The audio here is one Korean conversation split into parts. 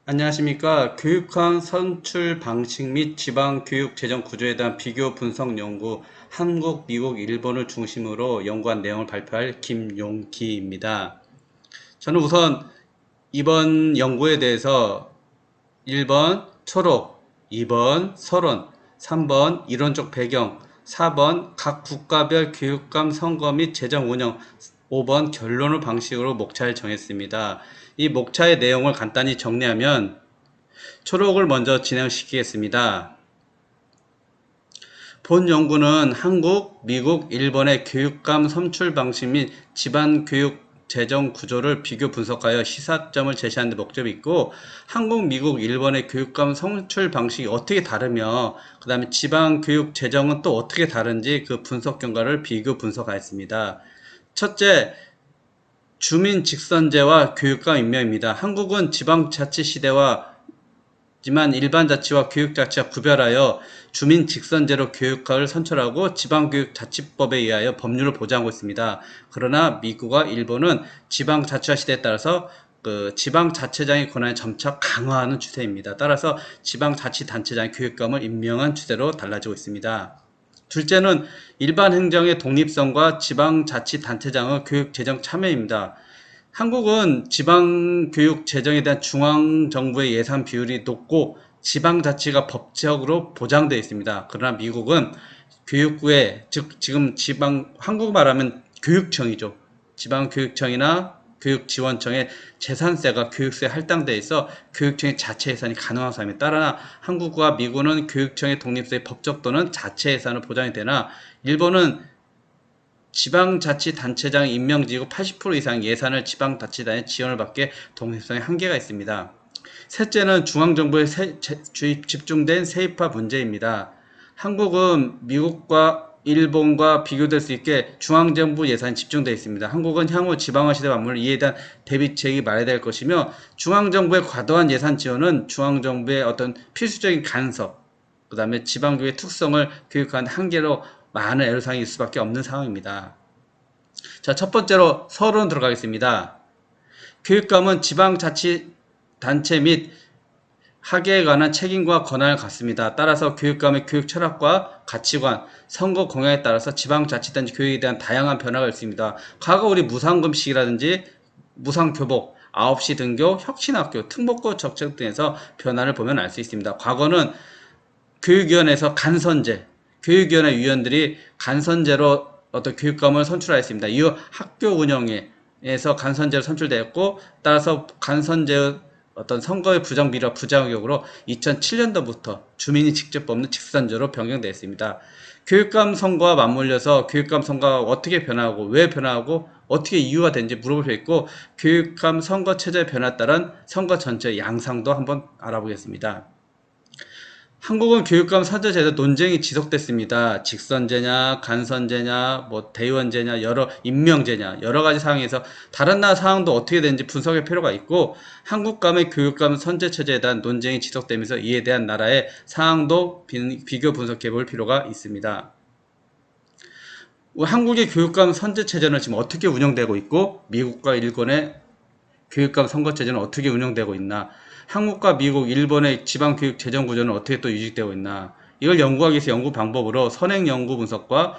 안녕하십니까. 교육학 선출 방식 및 지방 교육 재정 구조에 대한 비교 분석 연구, 한국, 미국, 일본을 중심으로 연구한 내용을 발표할 김용기입니다. 저는 우선 이번 연구에 대해서 1번 초록, 2번 서론, 3번 이론적 배경, 4번 각 국가별 교육감 선거 및 재정 운영, 5번 결론을 방식으로 목차를 정했습니다. 이 목차의 내용을 간단히 정리하면 초록을 먼저 진행시키겠습니다. 본 연구는 한국, 미국, 일본의 교육감 선출 방식 및 집안 교육 재정 구조를 비교 분석하여 시사점을 제시하는 데 목적이 있고, 한국, 미국, 일본의 교육감 선출 방식이 어떻게 다르며 그 다음에 지방 교육 재정은 또 어떻게 다른지 그 분석 결과를 비교 분석하였습니다. 첫째, 주민 직선제와 교육감 임명입니다. 한국은 지방자치시대와 지만 일반자치와 교육자치와 구별하여 주민 직선제로 교육학을 선출하고 지방교육자치법에 의하여 법률을 보장하고 있습니다. 그러나 미국과 일본은 지방자치화 시대에 따라서 지방자치장의 권한을 점차 강화하는 추세입니다. 따라서 지방자치단체장의 교육감을 임명한 추세로 달라지고 있습니다. 둘째는 일반 행정의 독립성과 지방자치단체장의 교육재정 참여입니다. 한국은 지방교육 재정에 대한 중앙정부의 예산 비율이 높고 지방자치가 법적으로 보장되어 있습니다. 그러나 미국은 교육부에, 즉 지금 한국 말하면 교육청이죠. 지방교육청이나 교육지원청의 재산세가 교육세에 할당되어 있어 교육청의 자체 예산이 가능한 상황입니다. 따라 한국과 미국은 교육청의 독립성의 법적 또는 자체 예산을 보장이 되나 일본은 지방자치단체장 임명직구 80% 이상 예산을 지방자치단에 지원을 받게 독립성에 한계가 있습니다. 셋째는 중앙정부에 집중된 세입화 문제입니다. 한국은 미국과 일본과 비교될 수 있게 중앙정부 예산이 집중되어 있습니다. 한국은 향후 지방화 시대 맞물 이에 대한 대비책이 마련될 것이며 중앙정부의 과도한 예산 지원은 중앙정부의 어떤 필수적인 간섭, 그 다음에 지방교육의 특성을 교육하는 한계로 많은 애로사항이 있을 수밖에 없는 상황입니다. 자, 첫 번째로 서론 들어가겠습니다. 교육감은 지방자치단체 및 학예에 관한 책임과 권한을 갖습니다. 따라서 교육감의 교육 철학과 가치관, 선거 공약에 따라서 지방자치단체 교육에 대한 다양한 변화가 있습니다. 과거 우리 무상급식이라든지 무상교복, 9시 등교, 혁신학교, 특목고 정책 등에서 변화를 보면 알 수 있습니다. 과거는 교육위원회에서 간선제, 교육위원회 위원들이 간선제로 어떤 교육감을 선출하였습니다. 이후 학교 운영에서 간선제로 선출되었고, 따라서 간선제 어떤 선거의 부정비례 부작용으로 2007년도부터 주민이 직접 뽑는 직선제로 변경되었습니다. 교육감 선거와 맞물려서 교육감 선거가 어떻게 변화하고 왜 변화하고 어떻게 이유가 되는지 물어볼 수 있고, 교육감 선거 체제의 변화에 따른 선거 전체의 양상도 한번 알아보겠습니다. 한국은 교육감 선제제도 논쟁이 지속됐습니다. 직선제냐, 간선제냐, 대의원제냐, 임명제냐, 여러 가지 사항에서 다른 나라 상황도 어떻게 되는지 분석할 필요가 있고, 한국감의 교육감 선제체제에 대한 논쟁이 지속되면서 이에 대한 나라의 상황도 비교 분석해 볼 필요가 있습니다. 한국의 교육감 선제체제는 지금 어떻게 운영되고 있고, 미국과 일본의 교육감 선거체제는 어떻게 운영되고 있나, 한국과 미국, 일본의 지방교육 재정 구조는 어떻게 또 유지되고 있나, 이걸 연구하기 위해서 연구 방법으로 선행 연구 분석과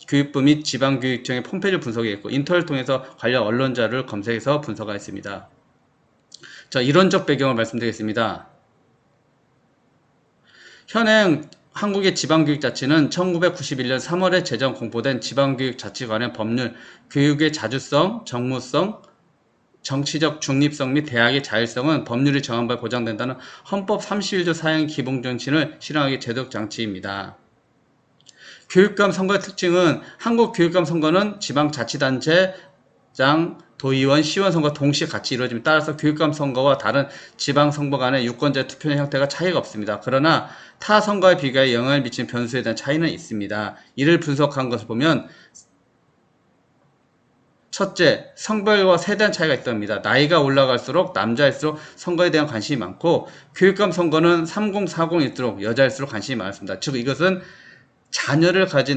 교육부 및 지방교육청의 홈페이지를 분석했고, 인터넷을 통해서 관련 언론 자료를 검색해서 분석하였습니다. 자, 이론적 배경을 말씀드리겠습니다. 현행 한국의 지방교육자치는 1991년 3월에 제정 공포된 지방교육자치 관련 법률, 교육의 자주성, 정무성, 정치적 중립성 및 대학의 자율성은 법률이 정한 바 보장된다는 헌법 31조 사행 기본정신을 실현하기 제도적 장치입니다. 교육감 선거의 특징은 한국 교육감 선거는 지방자치단체장, 도의원, 시의원 선거 동시에 같이 이루어집니다. 따라서 교육감 선거와 다른 지방선거 간의 유권자 투표 형태가 차이가 없습니다. 그러나 타 선거에 비교해 영향을 미치는 변수에 대한 차이는 있습니다. 이를 분석한 것을 보면 첫째, 성별과 세대한 차이가 있답니다. 나이가 올라갈수록 남자일수록 선거에 대한 관심이 많고, 교육감 선거는 30, 40일수록 여자일수록 관심이 많습니다. 즉 이것은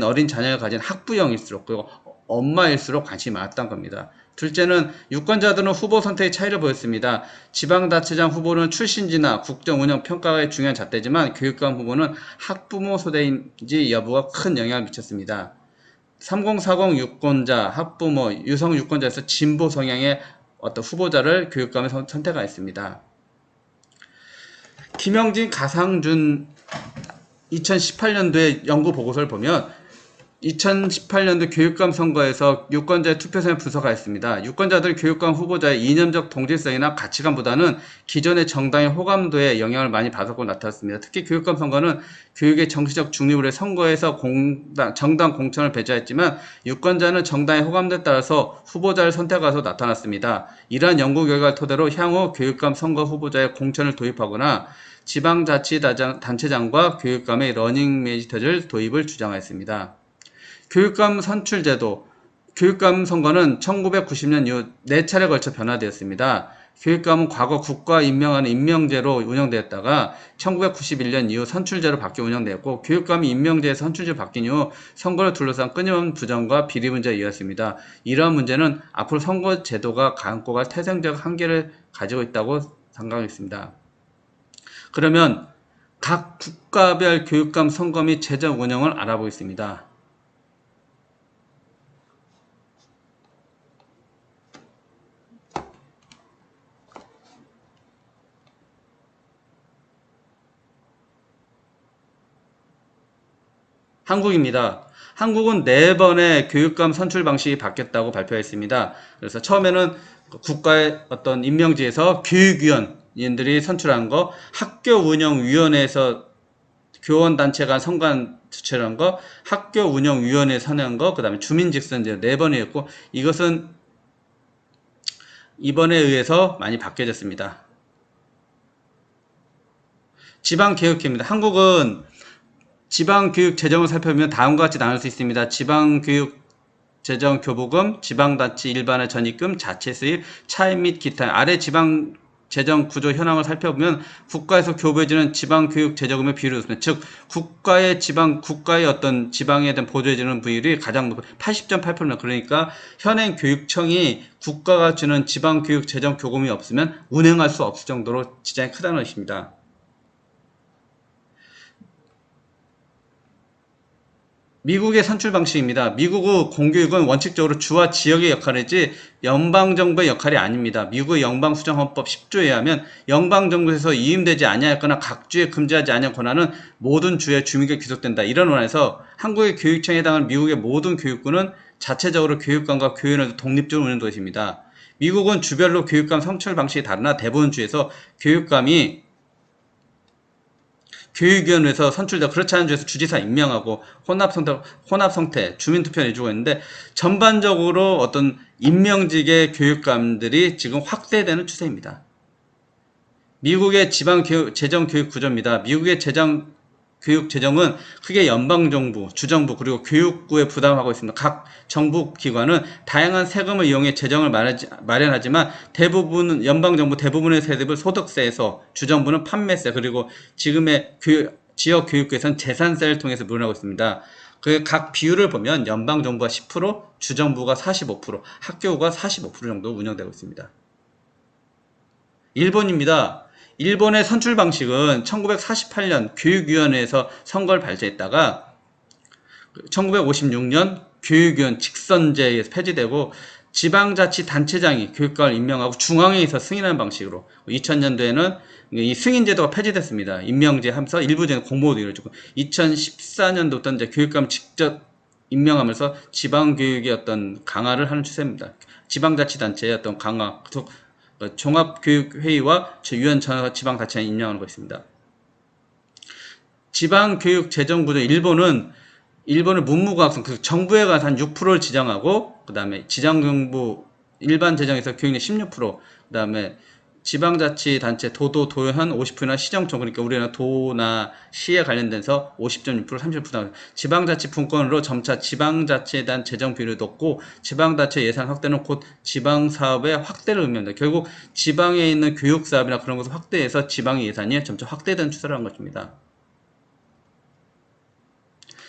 어린 자녀를 가진 학부형일수록, 그리고 엄마일수록 관심이 많았던 겁니다. 둘째는 유권자들은 후보 선택의 차이를 보였습니다. 지방자치장 후보는 출신지나 국정운영 평가가 중요한 잣대지만 교육감 후보는 학부모 소대인지 여부가 큰 영향을 미쳤습니다. 3040 유권자, 학부모, 유성 유권자에서 진보 성향의 어떤 후보자를 교육감에 선택하였습니다. 김영진, 가상준 2018년도에 연구 보고서를 보면 2018년도 교육감 선거에서 유권자의 투표성을 분석하였습니다. 유권자들 교육감 후보자의 이념적 동질성이나 가치관보다는 기존의 정당의 호감도에 영향을 많이 받았고 나타났습니다. 특히 교육감 선거는 교육의 정치적 중립을 위해 선거에서 정당 공천을 배제했지만 유권자는 정당의 호감도에 따라서 후보자를 선택해서 나타났습니다. 이러한 연구 결과를 토대로 향후 교육감 선거 후보자의 공천을 도입하거나 지방자치단체장과 교육감의 러닝메이터를 도입을 주장하였습니다. 교육감 선출제도, 교육감 선거는 1990년 이후 4차례 걸쳐 변화되었습니다. 교육감은 과거 국가 임명하는 임명제로 운영되었다가 1991년 이후 선출제로 바뀌어 운영되었고 교육감이 임명제에서 선출제로 바뀐 이후 선거를 둘러싼 끊임없는 부정과 비리 문제에 이었습니다. 이러한 문제는 앞으로 선거 제도가 안고 갈 태생적 한계를 가지고 있다고 생각했습니다. 그러면 각 국가별 교육감 선거 및 재정 운영을 알아보겠습니다. 한국입니다. 한국은 4번의 교육감 선출 방식이 바뀌었다고 발표했습니다. 그래서 처음에는 국가의 어떤 임명지에서 교육위원들이 선출한 거, 학교운영위원회에서 교원단체가 선관 주최한 거, 학교운영위원회 선언한 거, 그 다음에 주민직선제 4번이었고 이것은 이번에 의해서 많이 바뀌어졌습니다. 지방교육회입니다. 한국은 지방교육 재정을 살펴보면 다음과 같이 나눌 수 있습니다. 지방교육 재정 교부금, 지방자치 일반의 전입금, 자체 수입, 차입 및 기타. 아래 지방 재정 구조 현황을 살펴보면 국가에서 교부해주는 지방교육 재정금의 비율이 높습니다. 즉 국가의 어떤 지방에 대한 보조해주는 비율이 가장 높은 80.8%입니다. 그러니까 현행 교육청이 국가가 주는 지방교육 재정 교금이 없으면 운행할 수 없을 정도로 지장이 크다는 것입니다. 미국의 선출 방식입니다. 미국의 공교육은 원칙적으로 주와 지역의 역할이지 연방정부의 역할이 아닙니다. 미국의 연방수정헌법 10조에 의하면 연방정부에서 이임되지 아니하였거나 각 주에 금지하지 아니한 권한은 모든 주의 주민에게 귀속된다. 이런 원에서 한국의 교육청에 해당하는 미국의 모든 교육부는 자체적으로 교육감과 교원을 독립적으로 운영되어 있습니다. 미국은 주별로 교육감 선출 방식이 다르나 대부분 주에서 교육감이 교육위원회에서 선출되고 그렇지 않은 주에서 주지사 임명하고 혼합성태, 주민투표 내주고 있는데 전반적으로 어떤 임명직의 교육감들이 지금 확대되는 추세입니다. 미국의 재정교육 구조입니다. 미국의 교육 재정은 크게 연방정부, 주정부 그리고 교육부에 부담하고 있습니다. 각 정부기관은 다양한 세금을 이용해 재정을 마련하지만 대부분 연방정부 대부분의 세습을 소득세에서 주정부는 판매세 그리고 지금의 지역교육부에서는 재산세를 통해서 마련하고 있습니다. 그 각 비율을 보면 연방정부가 10%, 주정부가 45%, 학교가 45% 정도 운영되고 있습니다. 일본입니다. 일본의 선출 방식은 1948년 교육위원회에서 선거를 발제했다가 1956년 교육위원 직선제에서 폐지되고 지방자치단체장이 교육감을 임명하고 중앙회의에서 승인하는 방식으로 2000년도에는 이 승인제도가 폐지됐습니다. 임명제 하면서 일부적인 공모도 이루어지고 2014년도부터 이제 교육감 직접 임명하면서 지방교육의 어떤 강화를 하는 추세입니다. 지방자치단체의 어떤 강화, 종합교육회의와 유엔 전화 지방자치단체 임명하는 것입니다. 지방교육재정구조 일본은 문무과학성 정부에 가서 한 6%를 지정하고 그 다음에 지방정부 일반 재정에서 교육료 16%, 그 다음에 지방자치단체 도도 도현 50%나 시정청 그러니까 우리나라 도나 시에 관련돼서 50.6% 30% 지방자치 분권으로 점차 지방자치에 대한 재정 비율이 높고 지방자치 예산 확대는 곧 지방사업의 확대를 의미합니다. 결국 지방에 있는 교육사업이나 그런 것을 확대해서 지방의 예산이 점차 확대되는 추세를 한 것입니다.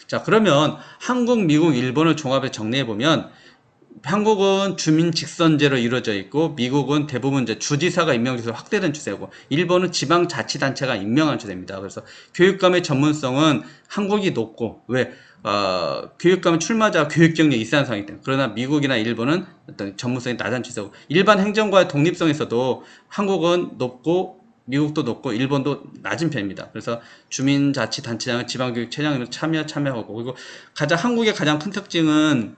자 그러면 한국, 미국, 일본을 종합해 정리해보면 한국은 주민 직선제로 이루어져 있고 미국은 대부분 이제 주지사가 임명돼서 확대된 추세고 일본은 지방자치단체가 임명한 추세입니다. 그래서 교육감의 전문성은 한국이 높고 왜 교육감 출마자 교육 경력이 있어야 하는 상황이기 때문에 그러나 미국이나 일본은 어떤 전문성이 낮은 추세고 일반 행정과의 독립성에서도 한국은 높고 미국도 높고 일본도 낮은 편입니다. 그래서 주민자치단체장, 지방교육청장을 참여하고 그리고 한국의 가장 큰 특징은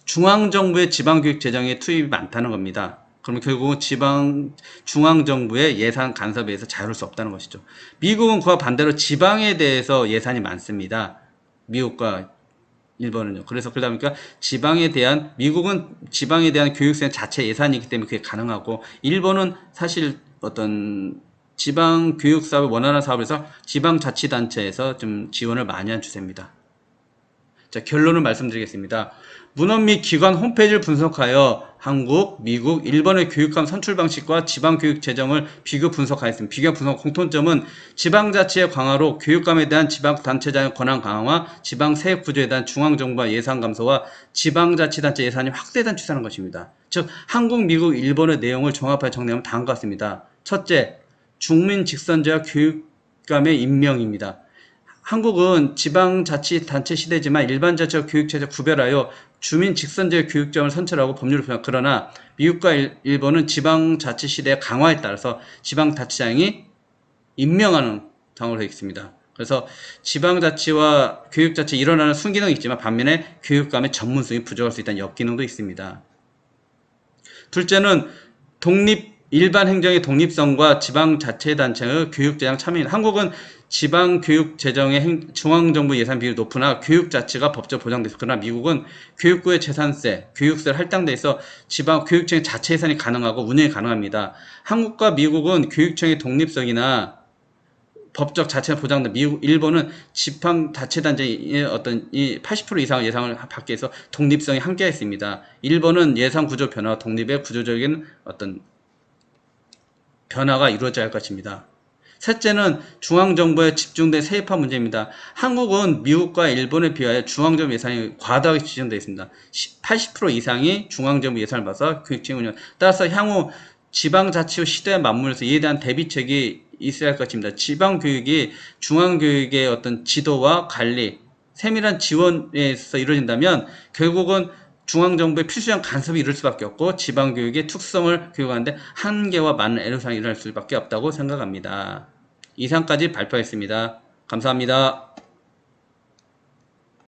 중앙정부의 지방교육 재정에 투입이 많다는 겁니다. 그러면 결국은 중앙정부의 예산 간섭에 의해서 자유로울 수 없다는 것이죠. 미국은 그와 반대로 지방에 대해서 예산이 많습니다. 미국과 일본은요. 그래서 그러다 보니까 미국은 지방에 대한 교육세 자체 예산이기 때문에 그게 가능하고, 일본은 사실 어떤 지방 교육 사업을 원활한 사업에서 지방자치단체에서 좀 지원을 많이 한 추세입니다. 자, 결론을 말씀드리겠습니다. 문헌 및 기관 홈페이지를 분석하여 한국, 미국, 일본의 교육감 선출 방식과 지방교육 재정을 비교 분석하였습니다. 비교 분석 공통점은 지방자치의 강화로 교육감에 대한 지방단체장의 권한 강화와 지방세액 구조에 대한 중앙정부와 예산 감소와 지방자치단체 예산이 확대된 추세라는 것입니다. 즉 한국, 미국, 일본의 내용을 종합하여 정리하면 다음과 같습니다. 첫째, 중민 직선제와 교육감의 임명입니다. 한국은 지방자치단체 시대지만 일반자치와 교육체제 구별하여 주민 직선제 교육점을 선출하고 법률을 표현. 그러나 미국과 일본은 지방자치 시대의 강화에 따라서 지방자치장이 임명하는 상황으로 되어 있습니다. 그래서 지방자치와 교육자치 일어나는 순기능이 있지만 반면에 교육감의 전문성이 부족할 수 있다는 역기능도 있습니다. 둘째는 일반 행정의 독립성과 지방자치단체의 교육재정 참여입니다. 한국은 지방교육재정의 중앙정부 예산 비율이 높으나 교육자치가 법적으로 보장돼 있어. 그러나 미국은 교육부의 재산세, 교육세를 할당돼 있어 교육청의 자체 예산이 가능하고 운영이 가능합니다. 한국과 미국은 교육청의 독립성이나 법적 자체가 보장된 일본은 지방자치단체의 어떤 80% 이상의 예산을 받기 위해서 독립성이 한계가 있습니다. 일본은 예산 구조 변화와 독립의 구조적인 어떤 변화가 이루어져야 할 것입니다. 셋째는 중앙정부에 집중된 세입화 문제입니다. 한국은 미국과 일본에 비하여 중앙정부 예산이 과다하게 지정되어 있습니다. 80% 이상이 중앙정부 예산을 받아서 교육청 운영. 따라서 향후 지방자치 시대에 맞물려서 이에 대한 대비책이 있어야 할 것입니다. 지방교육이 중앙교육의 어떤 지도와 관리, 세밀한 지원에서 이루어진다면 결국은 중앙정부의 필수적 간섭이 이룰 수밖에 없고 지방교육의 특성을 교육하는데 한계와 많은 애로사항이 일어날 수밖에 없다고 생각합니다. 이상까지 발표했습니다. 감사합니다.